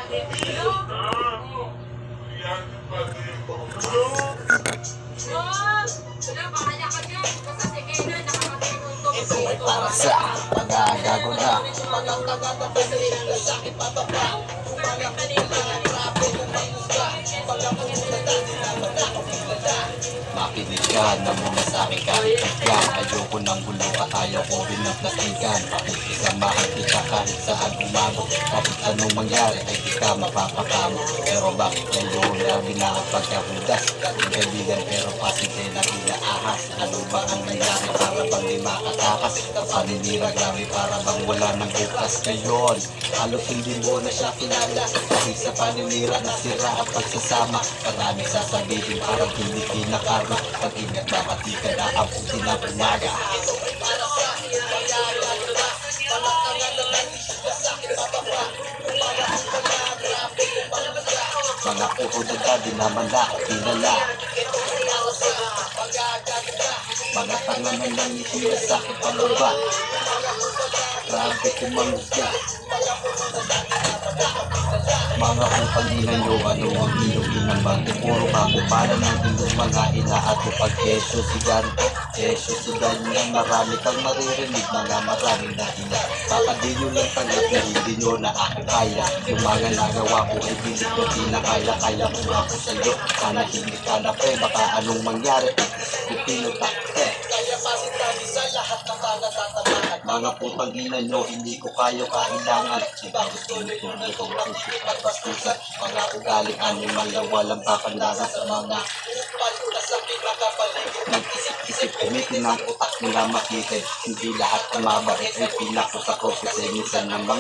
Ito ay para sa pagagago na. Makinig ka na muna sa akin kahit bigyan. Ayoko ng gulo at ayaw ko rin ng plastikan. Pakikisamahan kita kahit saan umabot. Kahit anong mangyari ay di ka mapapakamo. Pero bakit ngayon grabe na ang pagkahudas? Ang kaibigan pero pasinte na inaahas. Ano ba ang nangyari para bang di makatakas? Paninira grabe para bang wala ng bukas ngayon. Halos hindi mo na siya kilala. Dahil sa paninira nasira ang pagsasama. Maraming sasabihin parang hindi pinakarma. Pag-ingat bakit ka na abuti na umaga. Mga puto di naman na kilala. Mga tanganan lang itira sa akin pababa. Grabe kumangga. Mga upang ina nyo, ano ang inyong inambang? Puro bago para ng inyong mga ina at upag keso siganto. Keso siganyan, marami kang maririnig, mga maraming na ina. Papadi nyo lang tanggap na hindi nyo na ako kaya. Yung mga nagawa ko ay hindi ko kinakaya. Kaya kung ako sa'yo, sana hindi ka na pre. Baka anong mangyari, ipinutak pre. Mga putang ina nyo, hindi ko kayo kailangan. Diba gusto nyo tuloy kong puso at bastusan. Mga ugali, animal na walang papandaran sa mga nag-isip-isip, umitin ang utak nila makita. Hindi lahat ng mabait ay pinakusa ko kasi minsan namang